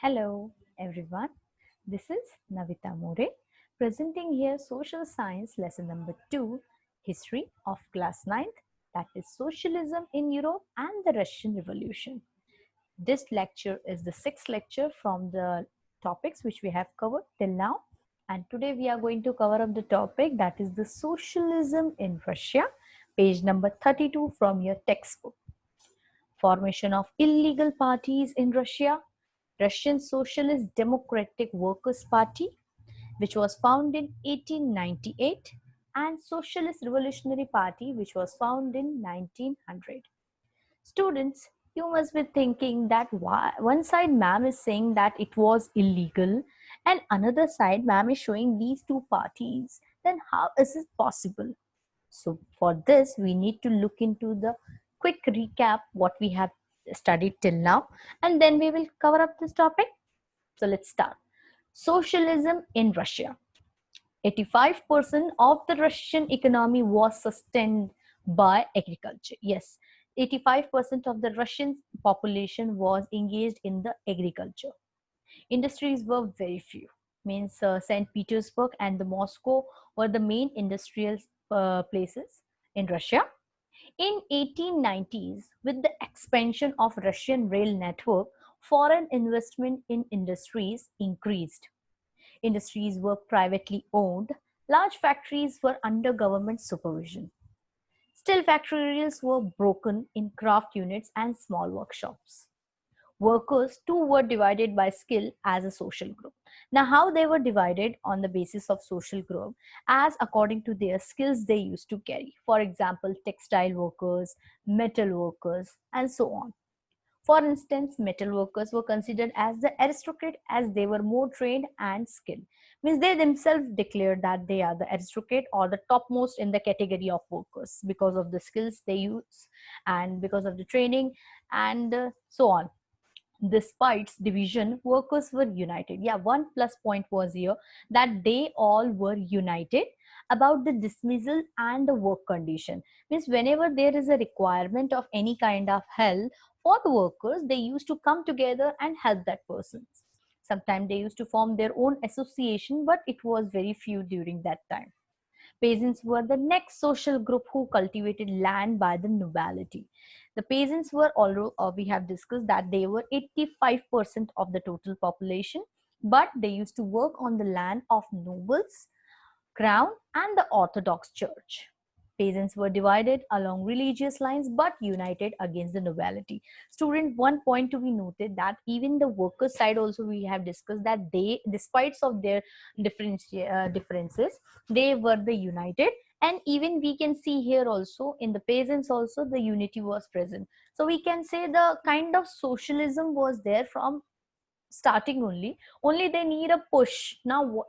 Hello everyone, this is Navita More presenting here Social Science lesson number 2, History of class 9th, that is Socialism in Europe and the Russian Revolution. This lecture is the sixth lecture from the topics which we have covered till now, and today we are going to cover up the topic that is the Socialism in Russia, page number 32 from your textbook. Formation of illegal parties in Russia, Russian Socialist Democratic Workers' Party, which was founded in 1898, and Socialist Revolutionary Party, which was founded in 1900. Students, you must be thinking that one side ma'am is saying that it was illegal, and another side ma'am is showing these two parties. Then how is it possible? So for this, we need to look into the quick recap what we have studied till now, and then we will cover up this topic. So let's start. Socialism in Russia. 85% of the Russian economy was sustained by agriculture. Yes, 85% of the Russian population was engaged in the agriculture. Industries were very few. Means St. Petersburg and the Moscow were the main industrial places in Russia. In 1890s, with the expansion of Russian rail network, foreign investment in industries increased. Industries were privately owned. Large factories were under government supervision. Steel factories were broken in craft units and small workshops. Workers too were divided by skill as a social group. Now, how they were divided on the basis of social group, as according to their skills they used to carry. For example, textile workers, metal workers, and so on. For instance, metal workers were considered as the aristocrat as they were more trained and skilled. Means they themselves declared that they are the aristocrat or the topmost in the category of workers because of the skills they use and because of the training and so on. Despite division, workers were united. Yeah, one plus point was here that they all were united about the dismissal and the work condition. Means whenever there is a requirement of any kind of help for the workers, they used to come together and help that person. Sometimes they used to form their own association, but it was very few during that time. Peasants were the next social group who cultivated land by the nobility. The peasants were, although we have discussed that they were 85% of the total population, but they used to work on the land of nobles, crown, and the Orthodox Church. Peasants were divided along religious lines but united against the nobility. Student, one point to be noted that even the workers side also we have discussed that they, despite of their differences, they were the united, and even we can see here also in the peasants also the unity was present. So we can say the kind of socialism was there from starting only they need a push. Now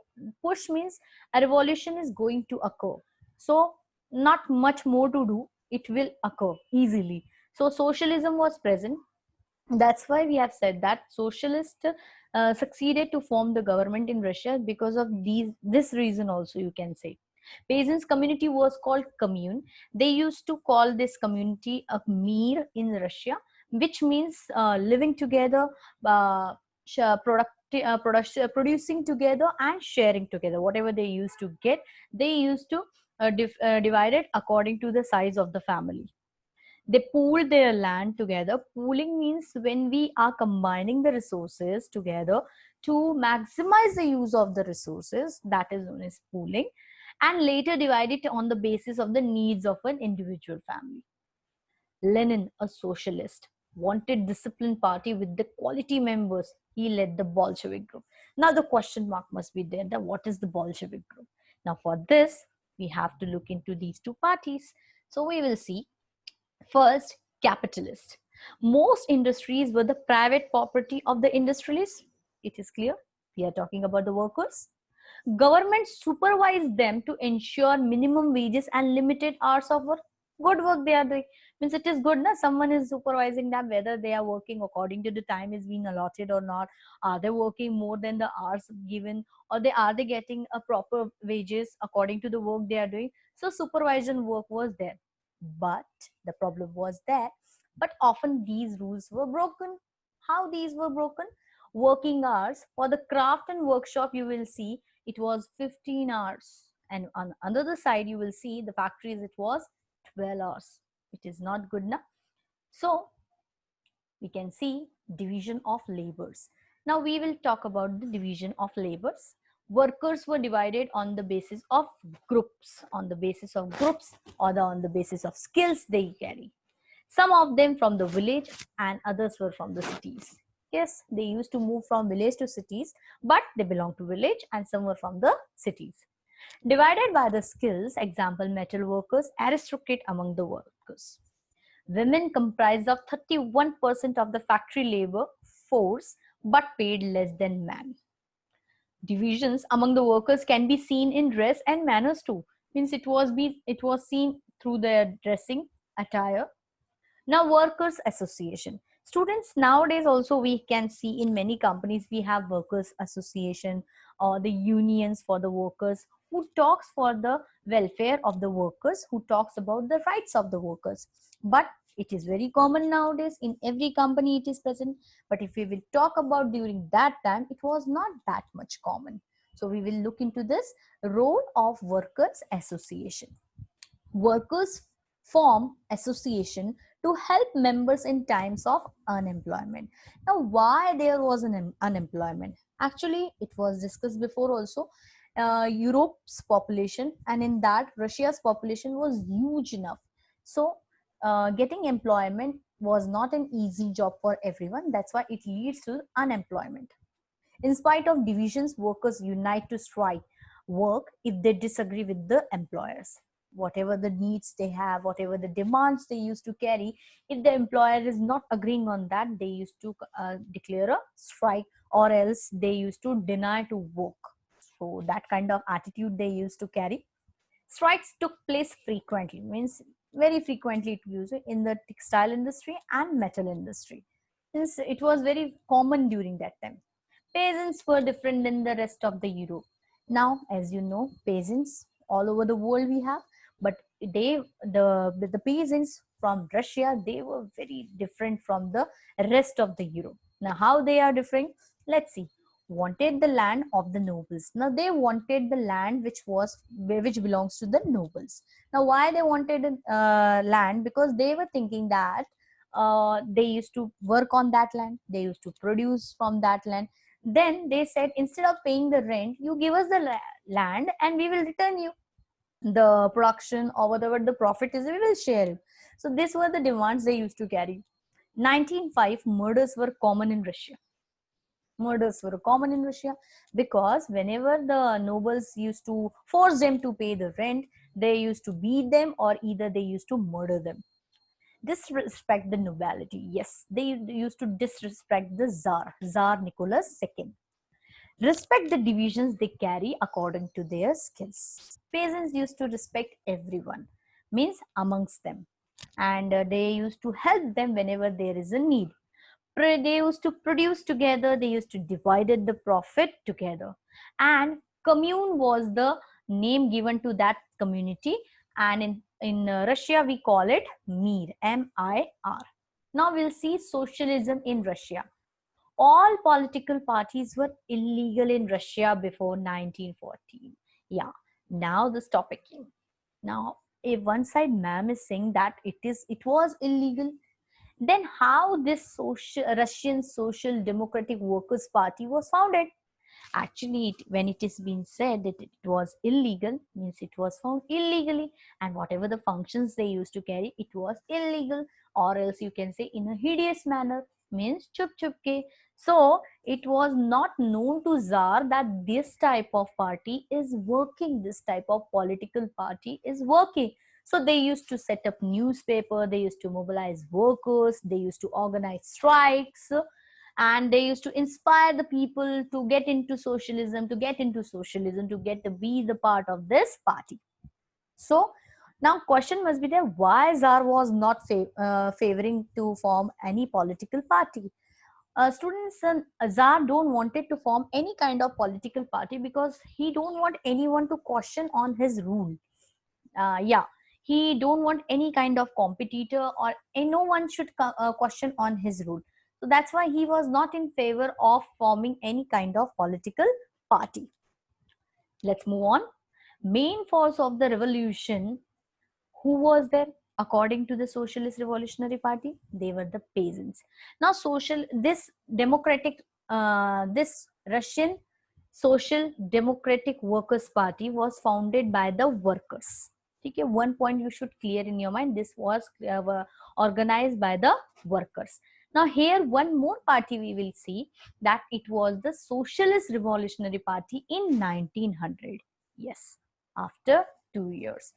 push means a revolution is going to occur, so not much more to do, it will occur easily. So socialism was present. That's why we have said that socialists succeeded to form the government in Russia because of this reason also, you can say. Peasants community was called commune. They used to call this community a mir in Russia, which means living together, uh, producing together and sharing together. Whatever they used to get, they used to divide it according to the size of the family. They pooled their land together. Pooling means when we are combining the resources together to maximize the use of the resources, that is known as pooling, and later divide it on the basis of the needs of an individual family. Lenin, a socialist, wanted disciplined party with the quality members. He led the Bolshevik group. Now the question mark must be there that what is the Bolshevik group? Now for this, we have to look into these two parties. So we will see. First, capitalist. Most industries were the private property of the industrialists. It is clear. We are talking about the workers. Government supervised them to ensure minimum wages and limited hours of work. Good work they are doing. Means it is good, na? Someone is supervising them whether they are working according to the time is being allotted or not. Are they working more than the hours given, or are they getting a proper wages according to the work they are doing? So supervision work was there. But the problem was that, but often these rules were broken. How these were broken? Working hours for the craft and workshop, you will see it was 15 hours. And on another side, you will see the factories, it was 12 hours. It is not good enough. So we can see division of labors. Now we will talk about the division of labors. Workers were divided on the basis of groups, or on the basis of skills they carry. Some of them from the village and others were from the cities. Yes, they used to move from village to cities, but they belong to village, and some were from the cities. Divided by the skills, example, metal workers, aristocrat among the workers. Women comprised of 31% of the factory labor force, but paid less than men. Divisions among the workers can be seen in dress and manners too. Means it was seen through their dressing attire. Now, workers association. Students, nowadays also we can see in many companies we have workers association or the unions for the workers who talks for the welfare of the workers, who talks about the rights of the workers. But it is very common nowadays in every company it is present. But if we will talk about during that time, it was not that much common. So we will look into this role of workers association. Workers form association to help members in times of unemployment. Now, why there was an unemployment? Actually, it was discussed before also. Europe's population, and in that Russia's population was huge enough. So getting employment was not an easy job for everyone. That's why it leads to unemployment. In spite of divisions, workers unite to strike work if they disagree with the employers. Whatever the needs they have, whatever the demands they used to carry, if the employer is not agreeing on that, they used to declare a strike, or else they used to deny to work. So that kind of attitude they used to carry. Strikes took place frequently, means very frequently it used in the textile industry and metal industry. Since it was very common during that time. Peasants were different than the rest of the Europe. Now, as you know, peasants all over the world we have, but the peasants from Russia, they were very different from the rest of the Europe. Now, how they are different? Let's see. Wanted the land of the nobles. Now they wanted the land which belongs to the nobles. Now why they wanted land? Because they were thinking that they used to work on that land, they used to produce from that land. Then they said, instead of paying the rent, you give us the land and we will return you the production, or whatever the profit is, we will share it. So these were the demands they used to carry. 1905, murders were common in Russia. Murders were common in Russia because whenever the nobles used to force them to pay the rent, they used to beat them, or either they used to murder them. Disrespect the nobility. Yes, they used to disrespect the Tsar Nicholas II. Respect the divisions they carry according to their skills. Peasants used to respect everyone, means amongst them, and they used to help them whenever there is a need. They used to produce together, they used to divide the profit together, and commune was the name given to that community, and in Russia we call it mir, MIR. Now we'll see socialism in Russia. All political parties were illegal in Russia before 1914. Yeah, now this topic came. Now if one side ma'am is saying that it was illegal, then how this Russian Social Democratic Workers Party was founded? Actually, when it is being said that it was illegal, means it was found illegally, and whatever the functions they used to carry, it was illegal, or else you can say in a hideous manner, means chup chupke. So it was not known to Tsar that this type of party is working, this type of political party is working. So they used to set up newspaper, they used to mobilize workers, they used to organize strikes, and they used to inspire the people to get into socialism, to get to be the part of this party. So now question must be there, why Tsar was not favoring to form any political party? Students, Tsar don't wanted to form any kind of political party because he don't want anyone to question on his rule. Yeah, he don't want any kind of competitor, or no one should question on his rule. So that's why he was not in favor of forming any kind of political party. Let's move on. Main force of the revolution, who was there? According to the Socialist Revolutionary Party, they were the peasants. Now this Russian Social Democratic Workers Party was founded by the workers. Okay, one point you should clear in your mind, this was organized by the workers. Now here one more party we will see, that it was the Socialist Revolutionary Party in 1900. Yes, after 2 years.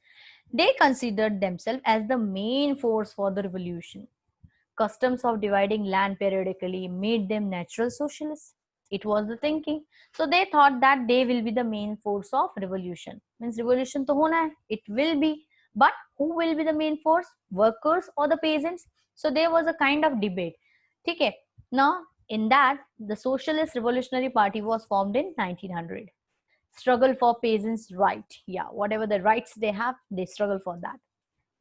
They considered themselves as the main force for the revolution. Customs of dividing land periodically made them natural socialists. It was the thinking. So they thought that they will be the main force of revolution. Means revolution to hona hai, it will be. But who will be the main force? Workers or the peasants? So there was a kind of debate. Okay. Now, in that, the Socialist Revolutionary Party was formed in 1900. Struggle for peasants' right. Yeah, whatever the rights they have, they struggle for that.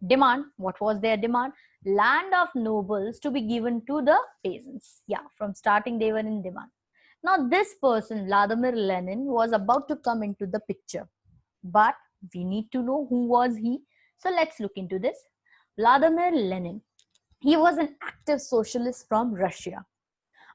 Demand, what was their demand? Land of nobles to be given to the peasants. Yeah, from starting they were in demand. Now this person, Vladimir Lenin, was about to come into the picture, but we need to know who was he. So let's look into this. Vladimir Lenin, he was an active socialist from Russia.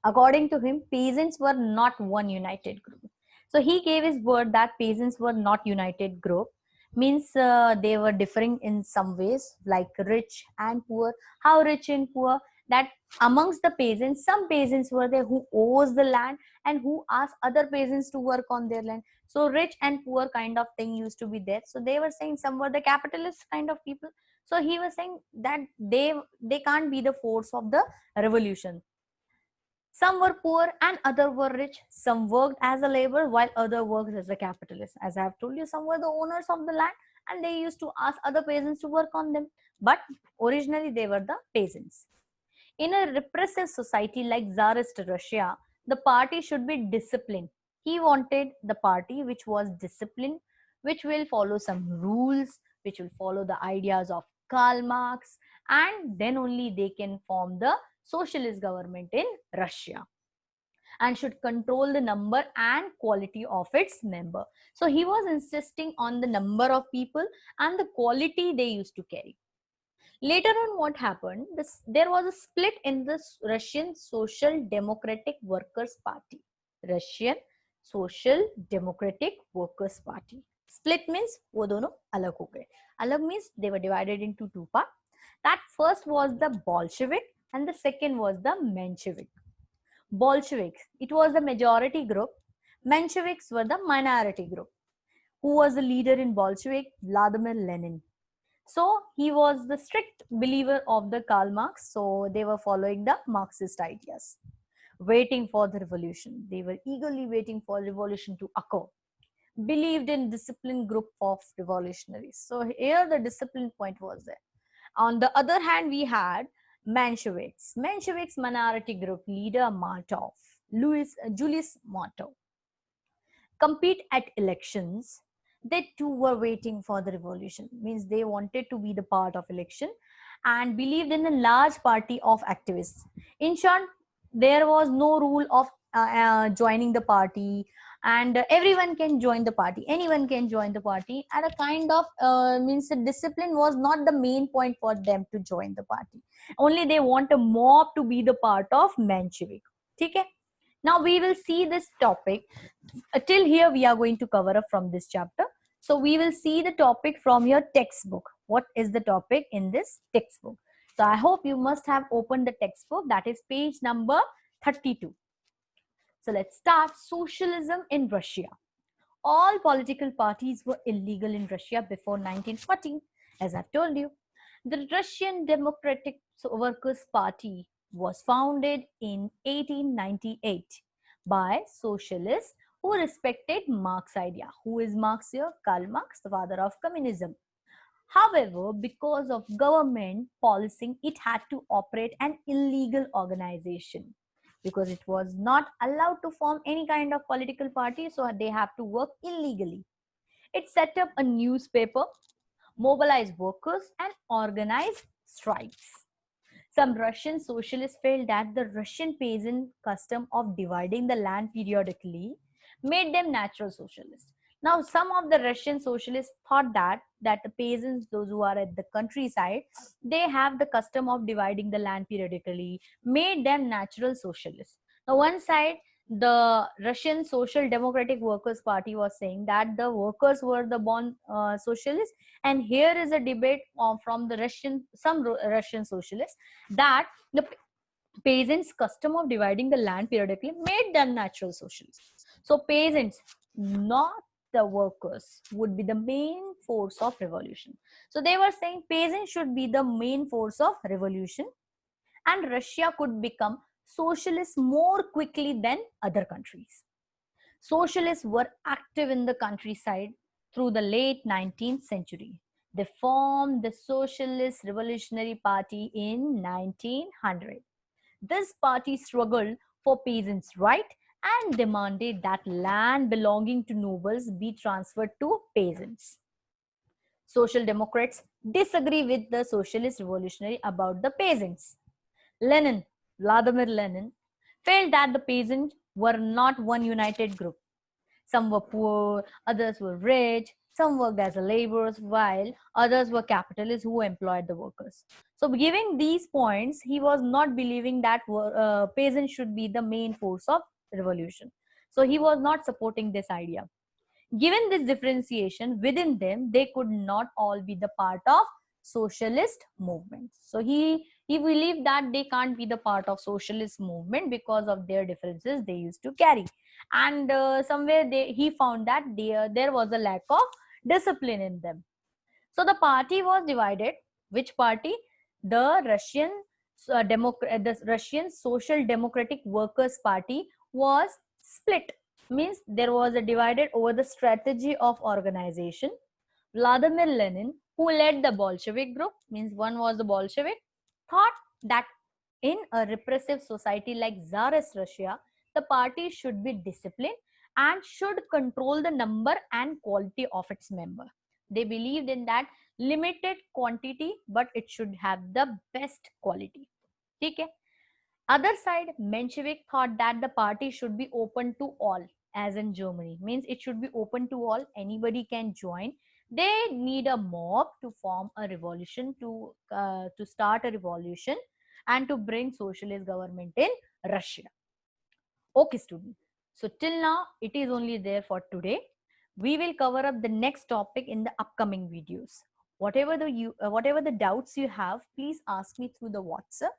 According to him, peasants were not one united group. So he gave his word that peasants were not united group. Means they were differing in some ways, like rich and poor. How rich and poor? That amongst the peasants, some peasants were there who owes the land and who asked other peasants to work on their land. So rich and poor kind of thing used to be there. So they were saying some were the capitalist kind of people. So he was saying that they can't be the force of the revolution. Some were poor and other were rich. Some worked as a laborer while other worked as a capitalist. As I have told you, some were the owners of the land and they used to ask other peasants to work on them. But originally they were the peasants. In a repressive society like Tsarist Russia, the party should be disciplined. He wanted the party which was disciplined, which will follow some rules, which will follow the ideas of Karl Marx, and then only they can form the socialist government in Russia, and should control the number and quality of its member. So he was insisting on the number of people and the quality they used to carry. Later on, what happened? There was a split in the Russian Social Democratic Workers Party. Russian Social Democratic Workers Party. Split means वो दोनों अलग हो गए. अलग means they were divided into two parts. That first was the Bolshevik and the second was the Menshevik. Bolsheviks, it was the majority group. Mensheviks were the minority group. Who was the leader in Bolshevik? Vladimir Lenin. So he was the strict believer of the Karl Marx. So they were following the Marxist ideas, waiting for the revolution. They were eagerly waiting for revolution to occur. Believed in disciplined group of revolutionaries. So here the discipline point was there. On the other hand, we had Mensheviks. Mensheviks minority group leader Martov, Julius Martov, compete at elections. They too were waiting for the revolution. Means they wanted to be the part of election and believed in a large party of activists. In short, there was no rule of joining the party, and everyone can join the party. Anyone can join the party. And a kind of means the discipline was not the main point for them to join the party. Only they want a mob to be the part of Menshevik. Okay? Now we will see this topic. Till here we are going to cover up from this chapter. So we will see the topic from your textbook. What is the topic in this textbook? So I hope you must have opened the textbook. That is page number 32. So let's start. Socialism in Russia. All political parties were illegal in Russia before 1940, as I've told you. The Russian Democratic Workers' Party was founded in 1898 by socialists who respected Marx's idea. Who is Marx here? Karl Marx, the father of communism. However, because of government policing, it had to operate an illegal organization because it was not allowed to form any kind of political party, so they have to work illegally. It set up a newspaper, mobilized workers, and organized strikes. Some Russian socialists felt that the Russian peasant custom of dividing the land periodically made them natural socialists. Now, some of the Russian socialists thought that the peasants, those who are at the countryside, they have the custom of dividing the land periodically, made them natural socialists. Now, one side, the Russian Social Democratic Workers' Party was saying that the workers were the born socialists, and here is a debate from the some Russian socialists that the peasants' custom of dividing the land periodically made them natural socialists. So peasants, not the workers, would be the main force of revolution. So they were saying peasants should be the main force of revolution, and Russia could become socialist more quickly than other countries. Socialists were active in the countryside through the late 19th century. They formed the Socialist Revolutionary Party in 1900. This party struggled for peasants' rights and demanded that land belonging to nobles be transferred to peasants. Social Democrats disagree with the Socialist Revolutionary about the peasants. Lenin, Vladimir Lenin, felt that the peasants were not one united group. Some were poor, others were rich, some worked as laborers, while others were capitalists who employed the workers. So, giving these points, he was not believing that peasants should be the main force of revolution. So, he was not supporting this idea. Given this differentiation within them, they could not all be the part of socialist movement. So he believed that they can't be the part of socialist movement because of their differences they used to carry, and somewhere he found that there was a lack of discipline in them. So the party was divided. Which party? The Russian Social Democratic Workers Party was split. Means there was a divided over the strategy of organization. Vladimir Lenin, who led the Bolshevik group, means one was the Bolshevik, thought that in a repressive society like Tsarist Russia, the party should be disciplined and should control the number and quality of its member. They believed in that limited quantity, but it should have the best quality. Okay? Other side, Menshevik thought that the party should be open to all, as in Germany. Means it should be open to all, anybody can join. They need a mob to form a revolution, to start a revolution and to bring socialist government in Russia. Okay, student. So till now, it is only there for today. We will cover up the next topic in the upcoming videos. Whatever the doubts you have, please ask me through the WhatsApp,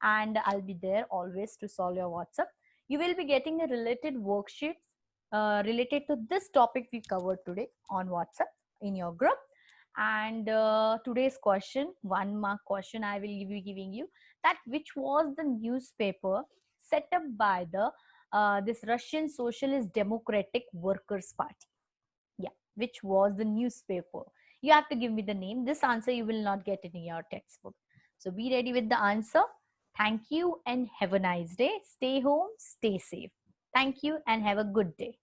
and I'll be there always to solve your WhatsApp. You will be getting a related worksheet related to this topic we covered today on WhatsApp in your group. And today's question, 1 mark question, I will be giving you that which was the newspaper set up by the this Russian Socialist Democratic Workers Party. Yeah, which was the newspaper? You have to give me the name. This answer you will not get in your textbook. So be ready with the answer. Thank you and have a nice day. Stay home, stay safe. Thank you and have a good day.